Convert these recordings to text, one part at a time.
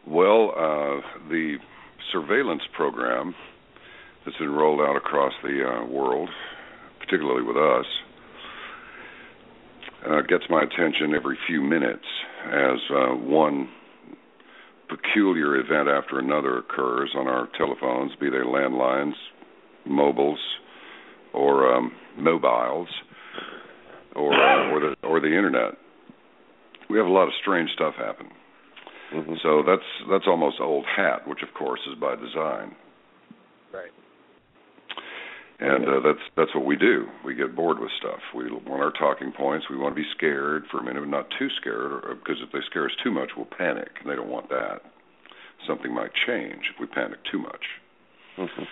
Well, the surveillance program that's been rolled out across the world, particularly with us, gets my attention every few minutes as one peculiar event after another occurs on our telephones, be they landlines, mobiles, or mobiles, or the internet. We have a lot of strange stuff happen. Mm-hmm. So that's almost old hat, which of course is by design. Right. And that's what we do. We get bored with stuff. We want our talking points. We want to be scared for a minute, but not too scared, because if they scare us too much, we'll panic, and they don't want that. Something might change if we panic too much. Mm-hmm.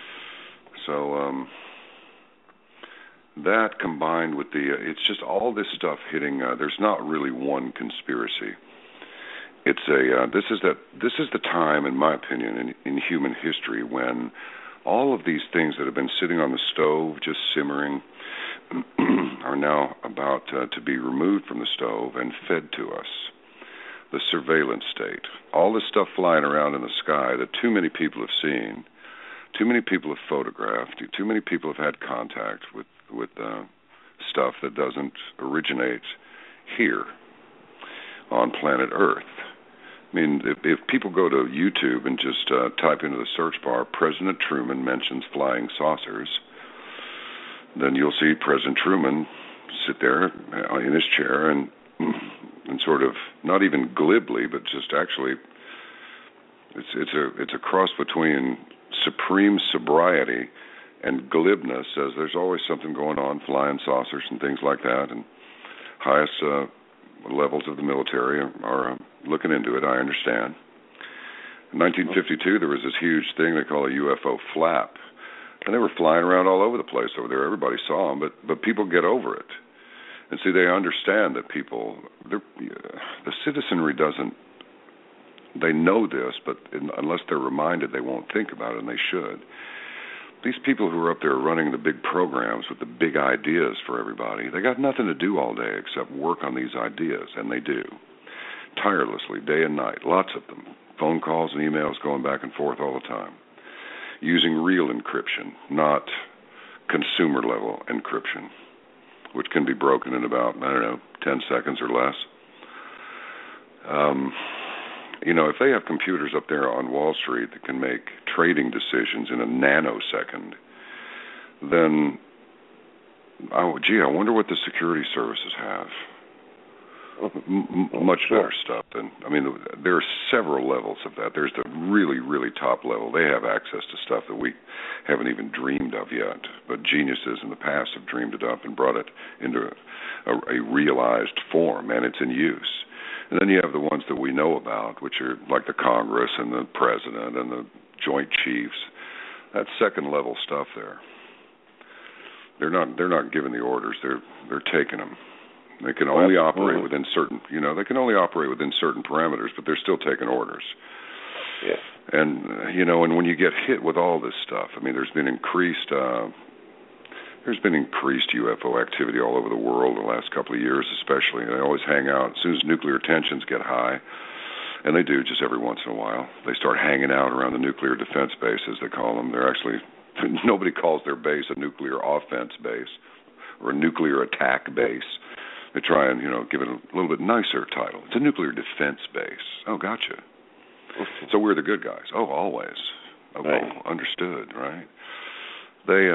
So that combined with it's just all this stuff hitting. There's not really one conspiracy. It's this is the time, in my opinion, in human history when all of these things that have been sitting on the stove, just simmering, are now about to be removed from the stove and fed to us. The surveillance state. All this stuff flying around in the sky that too many people have seen, too many people have photographed, too many people have had contact with stuff that doesn't originate here on planet Earth. I mean, if people go to YouTube and just type into the search bar, President Truman mentions flying saucers, then you'll see President Truman sit there in his chair and sort of, not even glibly, but just actually, it's a cross between supreme sobriety and glibness, as there's always something going on, flying saucers and things like that, and highest levels of the military are looking into it, I understand. In 1952, there was this huge thing they call a UFO flap, and they were flying around all over the place over there. Everybody saw them, but people get over it. And see, they understand that the citizenry doesn't, they know this, but unless they're reminded, they won't think about it, and they should. These people who are up there running the big programs with the big ideas for everybody, they got nothing to do all day except work on these ideas, and they do. Tirelessly, day and night, lots of them. Phone calls and emails going back and forth all the time. Using real encryption, not consumer-level encryption, which can be broken in about, 10 seconds or less. If they have computers up there on Wall Street that can make trading decisions in a nanosecond, then, I wonder what the security services have. Much better stuff than, there are several levels of that. There's the really, really top level. They have access to stuff that we haven't even dreamed of yet, but geniuses in the past have dreamed it up and brought it into a realized form, and it's in use. And then you have the ones that we know about, which are like the Congress and the President and the Joint Chiefs. That's second level stuff there. They're not giving the orders. They're taking them. They can only operate within certain, parameters, but they're still taking orders. Yeah. And and when you get hit with all this stuff, there's been increased UFO activity all over the world the last couple of years, especially. They always hang out as soon as nuclear tensions get high, and they do just every once in a while. They start hanging out around the nuclear defense bases, they call them. They're actually, nobody calls their base a nuclear offense base or a nuclear attack base. They try and, give it a little bit nicer title. It's a nuclear defense base. Oh, gotcha. So we're the good guys. Oh, always. Oh, right. Understood, right? They,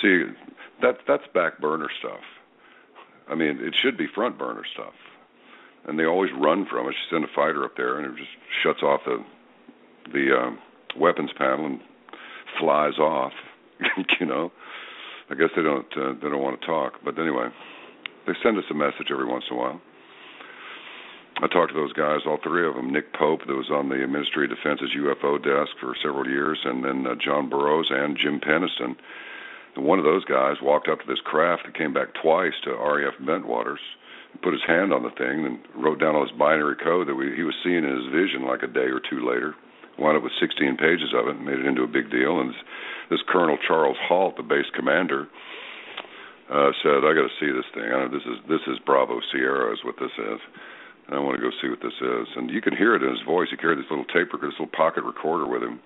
see, that's back burner stuff. It should be front burner stuff. And they always run from it. You send a fighter up there, and it just shuts off the weapons panel and flies off. I guess they don't want to talk. But anyway, they send us a message every once in a while. I talked to those guys, all three of them. Nick Pope, that was on the Ministry of Defense's UFO desk for several years, and then John Burroughs and Jim Peniston. And one of those guys walked up to this craft that came back twice to RAF Bentwaters, and put his hand on the thing and wrote down all this binary code that he was seeing in his vision like a day or two later. wound up with 16 pages of it and made it into a big deal. And this Colonel Charles Halt, the base commander, said, "I got to see this thing. I know this is Bravo Sierra is what this is. And I want to go see what this is." And you can hear it in his voice. He carried this little tape recorder, this little pocket recorder with him.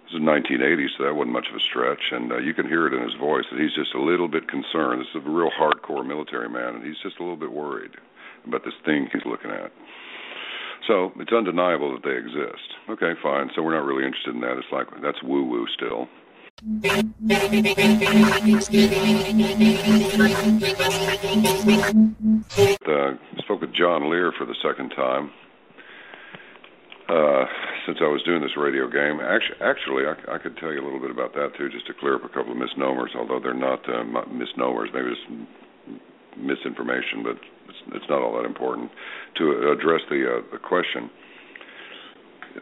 This is 1980, so that wasn't much of a stretch. And you can hear it in his voice that he's just a little bit concerned. This is a real hardcore military man, and he's just a little bit worried about this thing he's looking at. So it's undeniable that they exist. Okay, fine. So we're not really interested in that. It's like, that's woo-woo still. Spoke with John Lear for the second time since I was doing this radio game. Actually, I could tell you a little bit about that too, just to clear up a couple of misnomers, although they're not misnomers. Maybe it's misinformation, but it's not all that important. To address the question,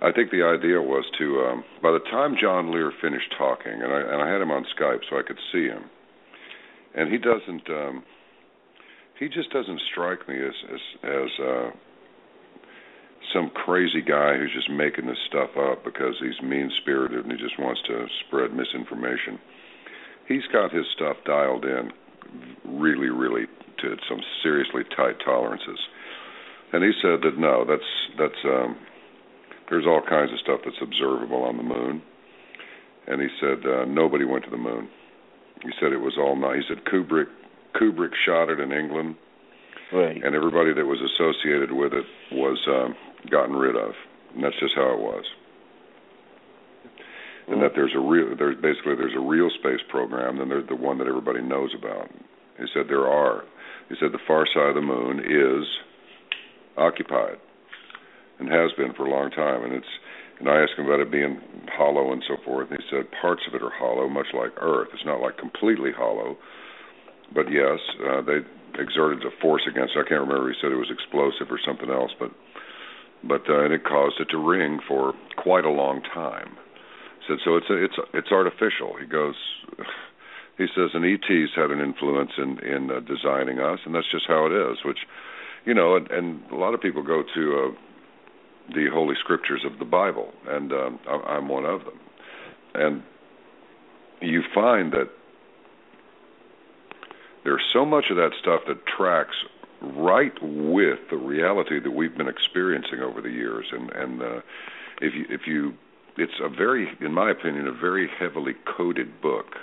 I think the idea was to, by the time John Lear finished talking, and I had him on Skype so I could see him, and he just doesn't strike me as some crazy guy who's just making this stuff up because he's mean-spirited and he just wants to spread misinformation. He's got his stuff dialed in really, really to some seriously tight tolerances. And he said that no, that's there's all kinds of stuff that's observable on the moon. And he said nobody went to the moon. He said it was all nice. He said Kubrick shot it in England, right, and everybody that was associated with it was gotten rid of. And that's just how it was. And that there's a real space program, and there's the one that everybody knows about. He said there are. He said the far side of the moon is occupied and has been for a long time, and I asked him about it being hollow and so forth, and he said parts of it are hollow, much like Earth. It's not like completely hollow, but yes, they exerted a force against it. I can't remember. He said it was explosive or something else, but and it caused it to ring for quite a long time. He said so it's artificial. He says, and ETs had an influence in designing us, and that's just how it is. Which, and a lot of people go to the Holy Scriptures of the Bible, and I'm one of them. And you find that there's so much of that stuff that tracks right with the reality that we've been experiencing over the years. And if you, it's a very, in my opinion, a very heavily coded book,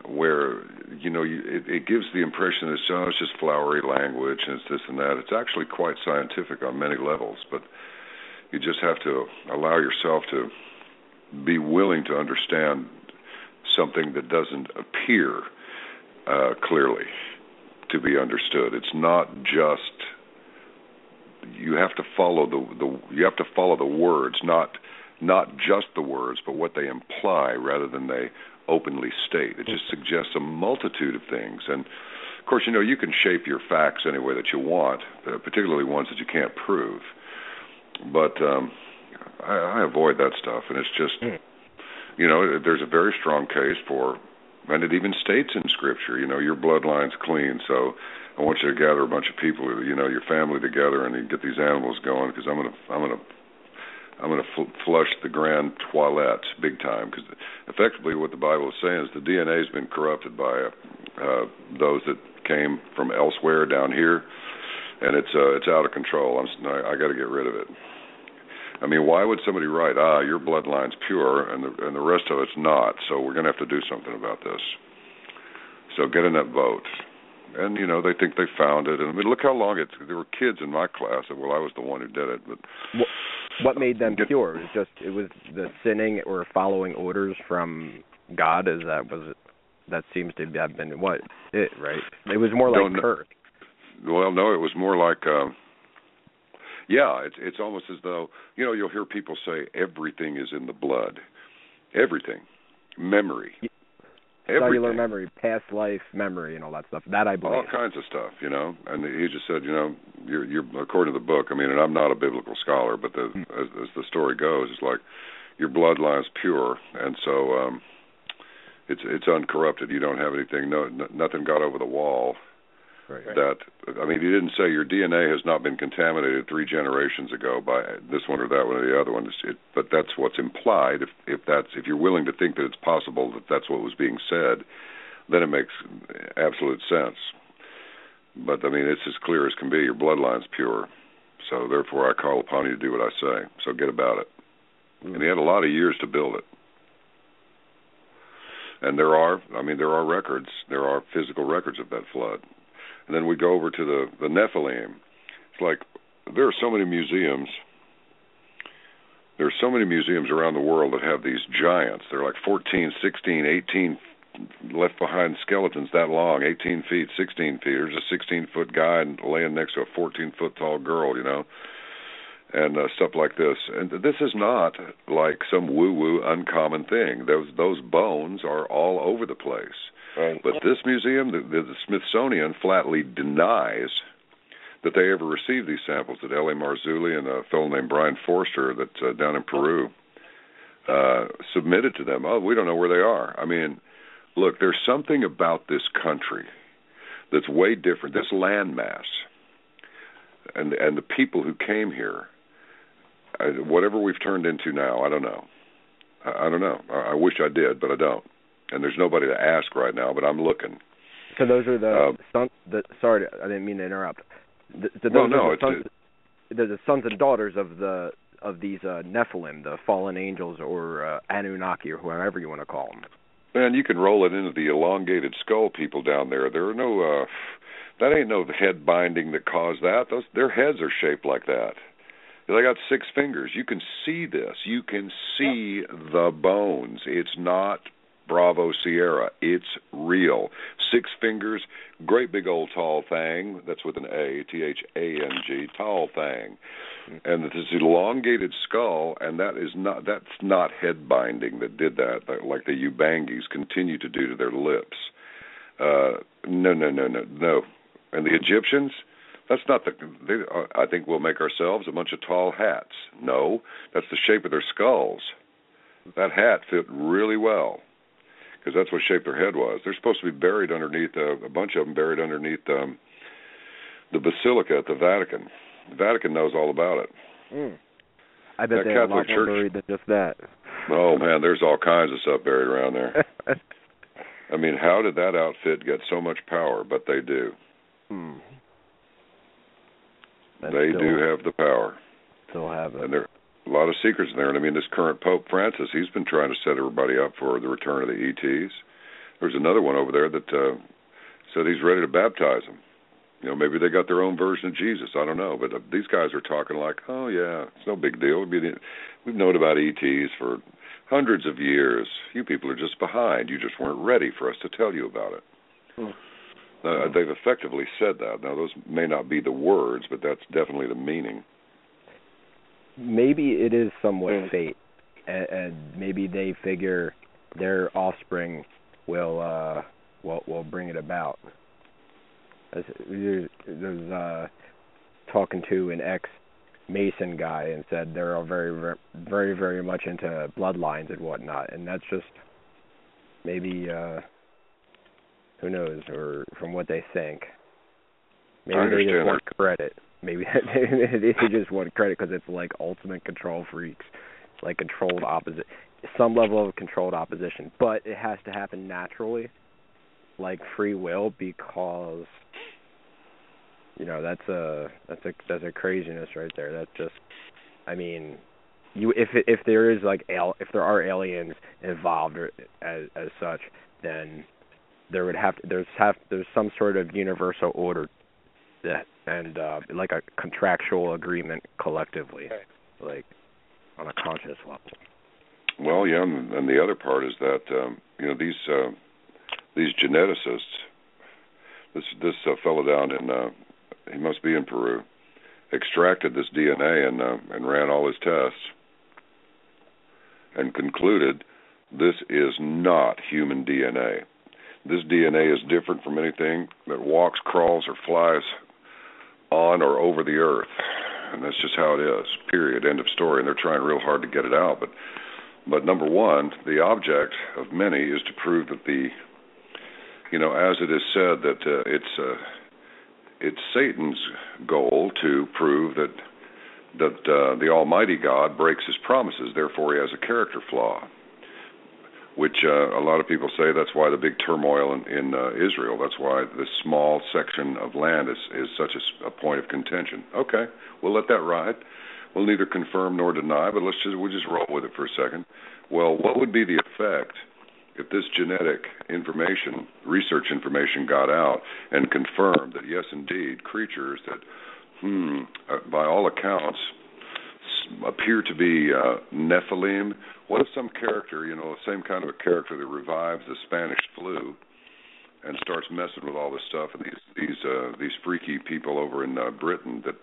where it gives the impression that it's just flowery language and it's this and that. It's actually quite scientific on many levels, but you just have to allow yourself to be willing to understand something that doesn't appear clearly to be understood. It's not just, you have to follow the words, not just the words, but what they imply rather than they openly state. It just suggests a multitude of things. And of course, you can shape your facts any way that you want, particularly ones that you can't prove. But I avoid that stuff, and it's just, there's a very strong case for, and it even states in Scripture, your bloodline's clean, so I want you to gather a bunch of people, your family together, and you get these animals going, because I'm going to flush the grand toilette big time, because effectively what the Bible is saying is the DNA has been corrupted by those that came from elsewhere down here, and it's out of control. I got to get rid of it. I mean, why would somebody write, your bloodline's pure and the rest of it's not, so we're going to have to do something about this. So get in that boat. And, they think they found it. And I mean, look how long there were kids in my class that, I was the one who did it. But what made them pure? It was the sinning or following orders from God? That seems to have been right? It was more like curse. Well, no, it was more like, it's almost as though, you'll hear people say everything is in the blood. Everything. Memory. Cellular memory, past life memory, and all that stuff. That I believe. All kinds of stuff, And he just said, you're according to the book. I mean, and I'm not a biblical scholar, but as the story goes, it's like your bloodline is pure, and so it's uncorrupted. You don't have anything. Nothing got over the wall. Right. That, I mean, he didn't say your DNA has not been contaminated 3 generations ago by this one or that one or the other one. But that's what's implied. If you're willing to think that it's possible that that's what was being said, then it makes absolute sense. But I mean, it's as clear as can be. Your bloodline's pure, so therefore I call upon you to do what I say. So get about it. And he had a lot of years to build it. And there are records. There are physical records of that flood. And then we go over to the Nephilim. It's like there are so many museums. There are so many museums around the world that have these giants. They're like 14, 16, 18 left behind skeletons that long, 18 feet, 16 feet. There's a 16-foot guy laying next to a 14-foot tall girl, you know, and stuff like this. And this is not like some woo-woo uncommon thing. Those bones are all over the place. Right. But this museum, the Smithsonian, flatly denies that they ever received these samples. That L.A. Marzulli and a fellow named Brian Forster that's down in Peru submitted to them. Oh, we don't know where they are. I mean, look, there's something about this country that's way different. This landmass and the people who came here, whatever we've turned into now, I don't know. I don't know. I wish I did, but I don't. And there's nobody to ask right now, but I'm looking. So those are the sons. Sorry, I didn't mean to interrupt. They're the sons and daughters of these Nephilim, the fallen angels, or Anunnaki, or whoever you want to call them. Man, you can roll it into the elongated skull people down there. There are no. That ain't no head binding that caused that. Their heads are shaped like that. They got 6 fingers. You can see this. You can see the bones. It's not Bravo Sierra. It's real. 6 fingers, great big old tall thing. That's with an A, Thang, tall thing. And this elongated skull, and that's not head binding that did that, like the Ubangis continue to do to their lips. No. And the Egyptians, that's not I think we'll make ourselves a bunch of tall hats. No, that's the shape of their skulls. That hat fit really well, because that's what shape their head was. They're supposed to be buried underneath, a bunch of them buried underneath the Basilica at the Vatican. The Vatican knows all about it. I bet they have a lot more buried than just that. Oh, man, there's all kinds of stuff buried around there. I mean, how did that outfit get so much power? But they do. They do have the power. Still have it. And there are a lot of secrets in there. And I mean, this current Pope Francis, he's been trying to set everybody up for the return of the ETs. There's another one over there that said he's ready to baptize them. You know, maybe they got their own version of Jesus. I don't know. But these guys are talking like, oh, yeah, it's no big deal. We've known about ETs for hundreds of years. You people are just behind. You just weren't ready for us to tell you about it. They've effectively said that. Now, those may not be the words, but that's definitely the meaning. Maybe it is somewhat fate, and maybe they figure their offspring will bring it about. There's talking to an ex-Mason guy and said they're all very, very, very much into bloodlines and whatnot, and that's just maybe who knows, or from what they think. Maybe they just want credit. Maybe they just want credit because it's like ultimate control freaks, like controlled opposition, some level of controlled opposition, but it has to happen naturally, like free will, because you know that's a craziness right there. That's just, I mean, if there is like if there are aliens involved or as such, then there would there's some sort of universal order that, and like a contractual agreement collectively, like on a conscious level. Well, yeah, and the other part is that you know, these geneticists, this fellow down in he must be in Peru, extracted this DNA and ran all his tests and concluded this is not human DNA. This DNA is different from anything that walks, crawls, or flies on or over the earth. And that's just how it is, period, end of story. And they're trying real hard to get it out. But number one, the object of many is to prove that you know, as it is said, that it's Satan's goal to prove that the Almighty God breaks His promises. Therefore, He has a character flaw, which a lot of people say that's why the big turmoil in Israel. That's why this small section of land is such a point of contention. Okay, we'll let that ride. We'll neither confirm nor deny, but we'll just roll with it for a second. Well, what would be the effect if this genetic information, research information, got out and confirmed that yes, indeed, creatures that, by all accounts, appear to be Nephilim? What if some character, the same kind of a character that revives the Spanish flu and starts messing with all this stuff, and these freaky people over in Britain that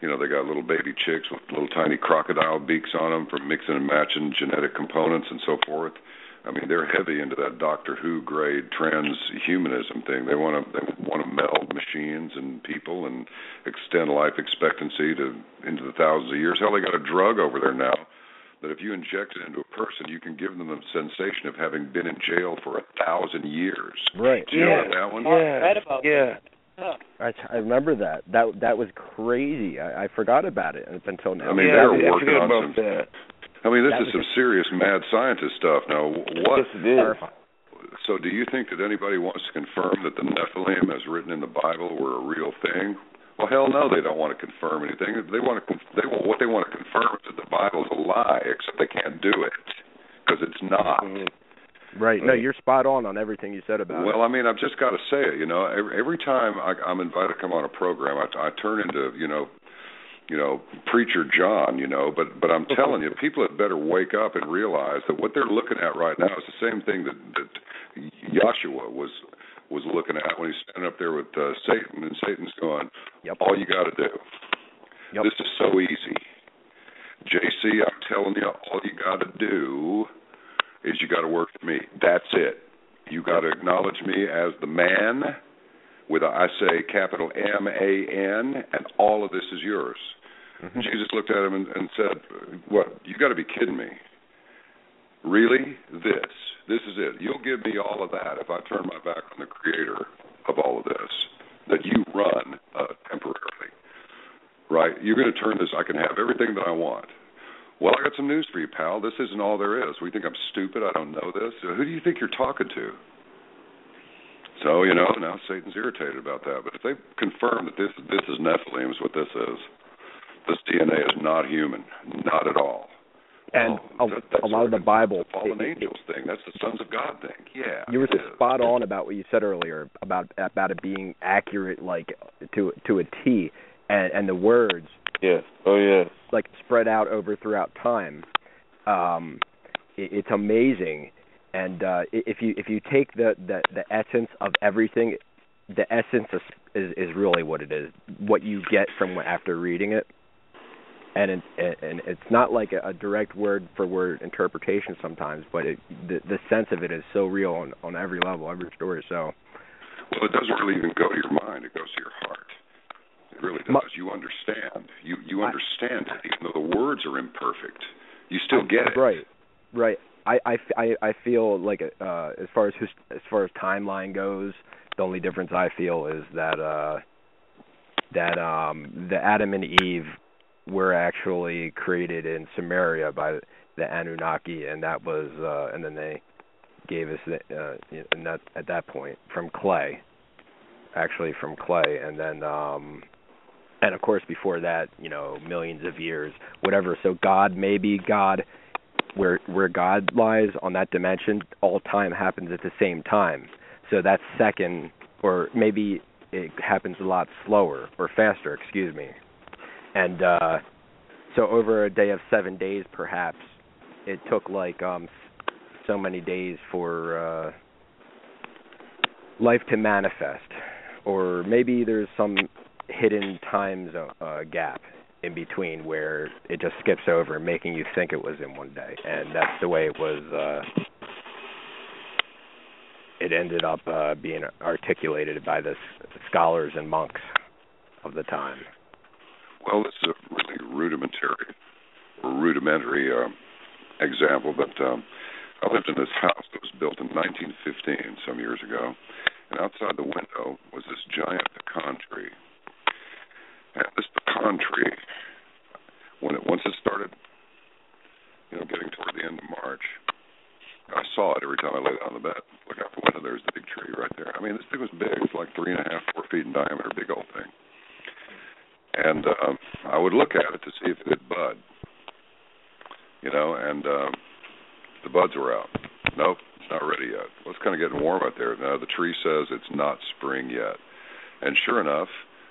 they got little baby chicks with little tiny crocodile beaks on them from mixing and matching genetic components and so forth. I mean, they're heavy into that Doctor Who grade transhumanism thing. They want to meld machines and people and extend life expectancy into the thousands of years. Hell, they got a drug over there now that if you inject it into a person, you can give them the sensation of having been in jail for 1,000 years. Right. Do you know about that one? Yeah. I read about that. I remember that. That was crazy. I forgot about it up until now. I mean, they're working on some. That. I mean, this is some serious mad scientist stuff. Now, what? Yes, it is. So, do you think that anybody wants to confirm that the Nephilim, as written in the Bible, were a real thing? Well, hell no, they don't want to confirm anything. What they want to confirm is that the Bible is a lie, except they can't do it because it's not. Right. No, you're spot on everything you said about it. Well, I mean, I've just got to say it. Every time I'm invited to come on a program, I turn into Preacher John, but I'm telling you, people had better wake up and realize that what they're looking at right now is the same thing that Joshua was looking at when he's standing up there with Satan, and Satan's going, all you got to do. This is so easy. JC, I'm telling you, all you got to do is you got to work for me. That's it. You got to acknowledge me as the man with I say capital M-A-N, and all of this is yours. Mm-hmm. Jesus looked at him and said, what, you got to be kidding me. Really? This is it. You'll give me all of that if I turn my back on the creator of all of this, that you run temporarily. Right? You're going to turn this, I can have everything that I want. Well, I got some news for you, pal. This isn't all there is. We think I'm stupid. I don't know this. Who do you think you're talking to? So, now Satan's irritated about that. But if they confirm that this is Nephilim, is what this is, this DNA is not human, not at all. And a lot of the Bible, the fallen angels thing. That's the sons of God thing. Yeah, you were spot on about what you said earlier about it being accurate, like to a T, and the words. Yes. Oh, yeah. Like spread out throughout time. It's amazing. And if you take the essence of everything, the essence is really what it is. What you get from after reading it, and it's not like a direct word for word interpretation sometimes, but the sense of it is so real on every level, every story. So, well, it doesn't really even go to your mind; it goes to your heart. It really does. You understand. You understand it, even though the words are imperfect. You still get it. Right. I feel like as far as timeline goes, the only difference I feel is that the Adam and Eve were actually created in Samaria by the Anunnaki, and that was and then they gave us at that point from clay, and then and of course before that, millions of years, whatever. So God, where God lies on that dimension, all time happens at the same time. So that's second, or maybe it happens a lot slower or faster, excuse me. And so over a day of 7 days, perhaps, it took like so many days for life to manifest. Or maybe there's some hidden time gap in between where it just skips over, making you think it was in one day. And that's the way it was. It ended up being articulated by the scholars and monks of the time. Well, this is a really rudimentary example, but I lived in this house that was built in 1915, some years ago, and outside the window was this giant pecan tree. And this pecan tree, once it started, getting toward the end of March, I saw it every time I lay down on the bed. Look out the window, there's the big tree right there. I mean, this thing was big. It was like 3.5, 4 feet in diameter, big old thing. And I would look at it to see if it would bud, and the buds were out. Nope, it's not ready yet. Well, it's kind of getting warm out there. Now, the tree says it's not spring yet. And sure enough,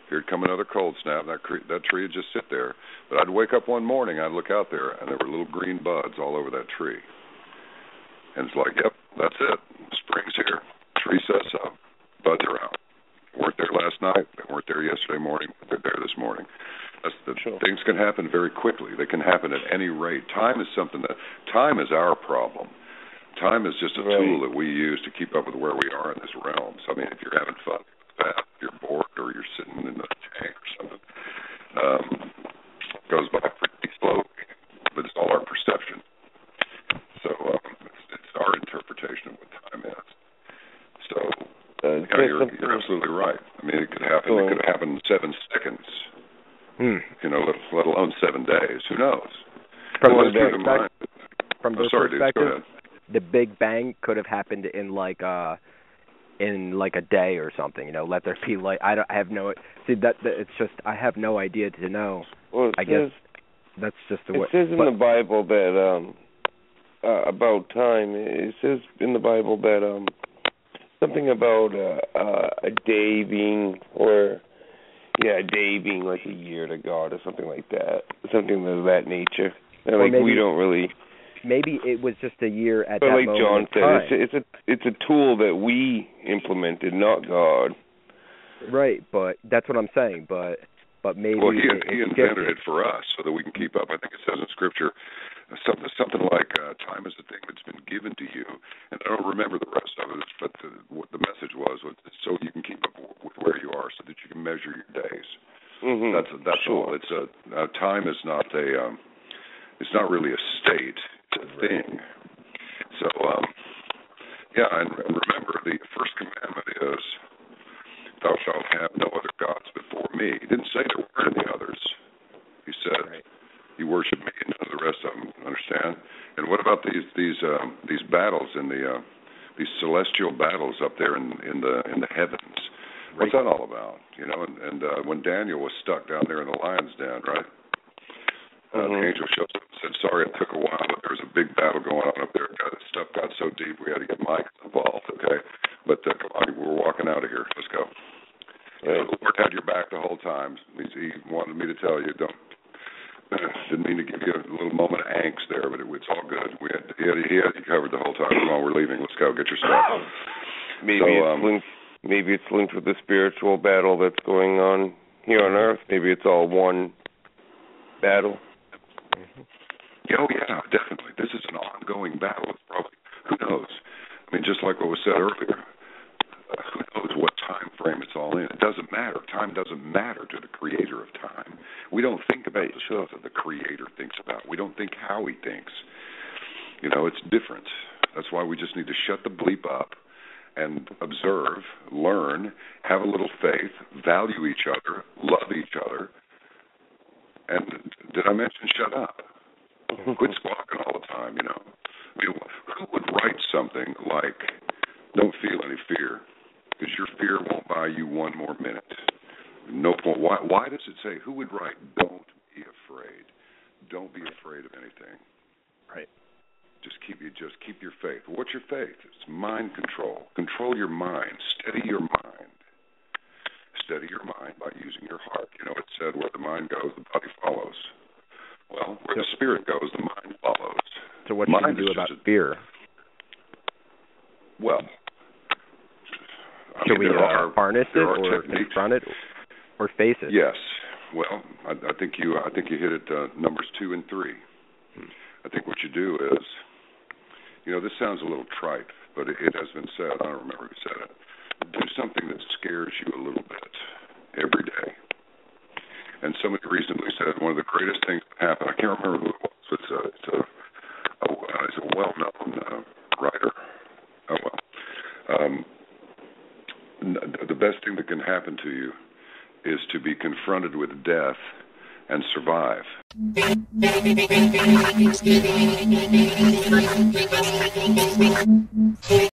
here'd come another cold snap. That tree would just sit there. But I'd wake up one morning, I'd look out there, and there were little green buds all over that tree. And it's like, yep, that's it. Spring's here. Tree says so. Buds are out. Weren't there last night. They weren't there yesterday morning. They're there this morning. Things can happen very quickly. They can happen at any rate. Time is our problem. Time is just a tool that we use to keep up with where we are in this realm. So, I mean, if you're having fun, if you're bored, or you're sitting in the tank or something, it goes by pretty slowly, but it's all our perception. So it's our interpretation of what time is. So you're absolutely right. I mean, it could happen. It could happen in 7 seconds. Let alone 7 days. Who knows? From this perspective, the Big Bang could have happened in like a day or something. Let there be I have no idea to know. Well, I guess that's just the way. It says in the Bible that about time. It says in the Bible that something about a day being a day being like a year to God or something like that. Something of that nature. Maybe, we don't really. Maybe it was just a year at but that like moment. John said, it's a tool that we implemented, not God. Right, but that's what I'm saying. But maybe he invented it for us so that we can keep up. I think it says in Scripture something like time is a thing that's been given to you, and I don't remember the rest of it. But what the message was so you can keep up with where you are, so that you can measure your days. Mm-hmm. That's all. It's time is not it's not really a state. It's a thing. So and remember, the first commandment is, "Thou shalt have no other gods before me." He didn't say there weren't any others. He said, "You worship me and none of the rest of them." Understand? And what about these battles in these celestial battles up there in the heavens? What's that all about? And when Daniel was stuck down there in the lion's den, right? The angel shows up and said, "Sorry, it took a while, but there was a big battle going on up there. Stuff got so deep we had to get Mike involved, okay? But come on, we're walking out of here. Let's go." The Lord had your back the whole time. He wanted me to tell you, didn't mean to give you a little moment of angst there, but it's all good. He had you covered the whole time. Come on, we're leaving. Let's go. Get your stuff. Maybe it's linked with the spiritual battle that's going on here on Earth. Maybe it's all one battle. Oh, yeah, definitely. This is an ongoing battle. It's probably, who knows? I mean, just like what was said earlier, who knows what time frame it's all in. It doesn't matter. Time doesn't matter to the creator of time. We don't think about the stuff that the creator thinks about. We don't think how he thinks. It's different. That's why we just need to shut the bleep up and observe, learn, have a little faith, value each other, love each other. And did I mention shut up? Quit squawking all the time, I mean, who would write something like, "Don't feel any fear, because your fear won't buy you one more minute"? No point. Why does it say, who would write, "Don't be afraid. Don't be afraid of anything"? Right. Just keep your faith. What's your faith? It's mind control. Control your mind. Steady your mind. Steady your mind by using your heart. It said where the mind goes, the body follows. Well, where the spirit goes, the mind follows. So what should we do about fear? Well, should we harness it or confront it or face it? Yes. Well, I think you hit it. Numbers 2 and 3. I think what you do is, this sounds a little trite, but it has been said. I don't remember who said it. Do something that scares you a little bit every day. And somebody recently said one of the greatest things that happened. I can't remember who it was. It's a well-known writer. Oh well. the best thing that can happen to you is to be confronted with death and survive.